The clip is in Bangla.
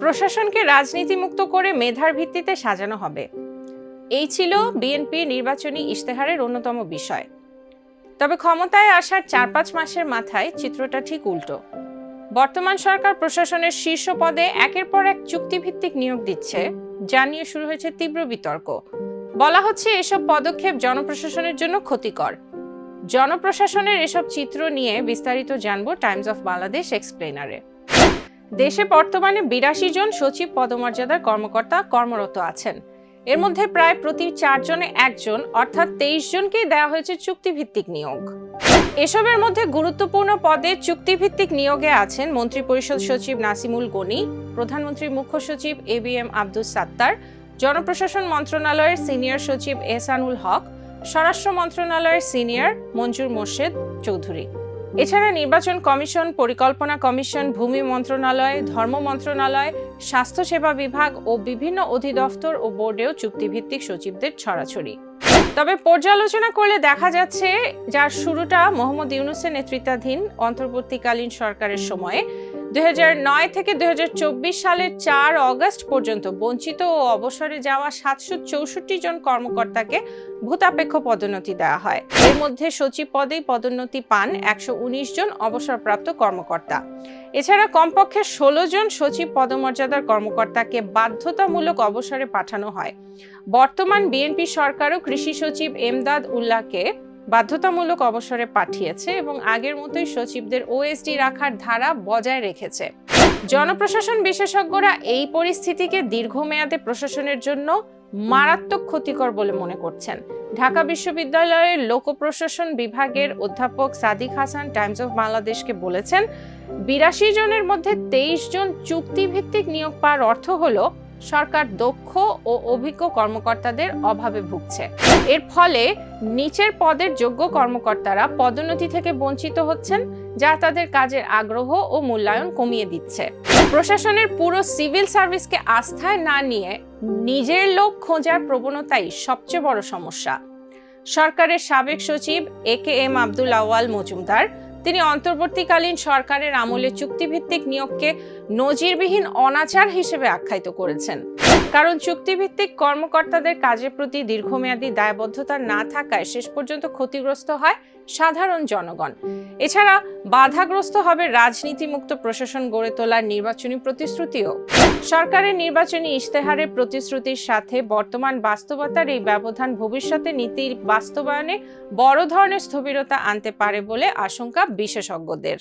প্রশাসনকে রাজনীতিমুক্ত করে মেধার ভিত্তিতে সাজানো হবে, এই ছিল বিএনপির নির্বাচনী ইশতেহারের অন্যতম বিষয়। তবে ক্ষমতায় আসার 4-5 মাসের মাথায় চিত্রটা ঠিক উল্টো। বর্তমান সরকার প্রশাসনের শীর্ষ পদে একের পর এক চুক্তিভিত্তিক নিয়োগ দিচ্ছে, যা নিয়ে শুরু হয়েছে তীব্র বিতর্ক। বলা হচ্ছে এসব পদক্ষেপ জনপ্রশাসনের জন্য ক্ষতিকর। জনপ্রশাসনের এসব চিত্র নিয়ে বিস্তারিত জানবো টাইমস অফ বাংলাদেশ এক্সপ্লেনারে। দেশে বর্তমানে 82 জন সচিব পদমর্যাদার কর্মকর্তা কর্মরত আছেন। এর মধ্যে প্রায় প্রতি 4 জনে একজন অর্থাৎ 23 জনকেই দেওয়া হয়েছে চুক্তিভিত্তিক নিয়োগ। এসবের মধ্যে গুরুত্বপূর্ণ পদে চুক্তিভিত্তিক নিয়োগে আছেন মন্ত্রিপরিষদ সচিব নাসিমুল গনি, প্রধানমন্ত্রীর মুখ্য সচিব এবিএম আব্দুস সাত্তার, জনপ্রশাসন মন্ত্রণালয়ের সিনিয়র সচিব এহসানুল হক, স্বরাষ্ট্র মন্ত্রণালয়ের সিনিয়র মঞ্জুর মোর্শেদ চৌধুরী। এছাড়া নির্বাচন কমিশন, পরিকল্পনা কমিশন, ভূমি মন্ত্রণালয়, ধর্ম মন্ত্রণালয়, স্বাস্থ্যসেবা বিভাগ ও বিভিন্ন অধিদপ্তর ও বোর্ডেও চুক্তিভিত্তিক সচিবদের ছড়াছড়ি। তবে পর্যালোচনা করলে দেখা যাচ্ছে যার শুরুটা মোহাম্মদ ইউনূসের নেতৃত্বাধীন অন্তর্বর্তীকালীন সরকারের সময়ে 2009 থেকে 2024 সালের 4 অগস্ট পর্যন্ত বঞ্চিত ও অবসরে যাওয়া 764 জন কর্মকর্তাকে ভূতাপেক্ষ পদোন্নতি দেওয়া হয়। এর মধ্যে সচিব পদেই পদোন্নতি পান 119 জন অবসরপ্রাপ্ত কর্মকর্তা। এছাড়া কমপক্ষে 16 জন সচিব পদমর্যাদার কর্মকর্তাকে বাধ্যতামূলক অবসরে পাঠানো হয়। বর্তমান বিএনপি সরকারও কৃষি সচিব এমদাদ উল্লাহকে বাধ্যতামূলক অবসরে পাঠিয়েছে এবং আগের মতোই সচিবদের ওএসডি রাখার ধারা বজায় রেখেছে। জনপ্রশাসন বিশেষজ্ঞরা এই পরিস্থিতিকে দীর্ঘমেয়াদে প্রশাসনের জন্য মারাত্মক ক্ষতিকর বলে মনে করছেন। ঢাকা বিশ্ববিদ্যালয়ের লোক প্রশাসন বিভাগের অধ্যাপক সাদিক হাসান টাইমস অফ বাংলাদেশকে বলেছেন, 82 জনের মধ্যে 23 জন চুক্তিভিত্তিক নিয়োগ পাওয়ার অর্থ হলো সরকার দক্ষ ও অভিজ্ঞ কর্মকর্তাদের অভাবে ভুগছে। এর ফলে নিচের পদের যোগ্য কর্মকর্তারা পদোন্নতি থেকে বঞ্চিত হচ্ছেন, যা তাদের কাজের আগ্রহ ও মূল্যায়ন কমিয়ে দিচ্ছে। প্রশাসনের পুরো সিভিল সার্ভিসকে আস্থায় না নিয়ে নিজের লোক খোঁজার প্রবণতাই সবচেয়ে বড় সমস্যা। সরকারের সাবেক সচিব একেএম আব্দুল আওয়াল মজুমদার তিনি অন্তর্বর্তীকালীন সরকারের আমলে চুক্তিভিত্তিক নিয়োগকে নজিরবিহীন অনাচার হিসেবে আখ্যায়িত করেছেন। কারণ চুক্তিভিত্তিক কর্মকর্তাদের কাজের প্রতি দীর্ঘমেয়াদী দায়বদ্ধতা না থাকায় শেষ পর্যন্ত ক্ষতিগ্রস্ত হয় সাধারণ জনগণ। এছাড়া বাধাগ্রস্ত হবে রাজনীতিমুক্ত প্রশাসন গড়ে তোলার নির্বাচনী প্রতিশ্রুতিও। সরকারের নির্বাচনী ইশতেহারের প্রতিশ্রুতির সাথে বর্তমান বাস্তবতার এই ব্যবধান ভবিষ্যতে নীতির বাস্তবায়নে বড় ধরনের স্থবিরতা আনতে পারে বলে আশঙ্কা বিশেষজ্ঞদের।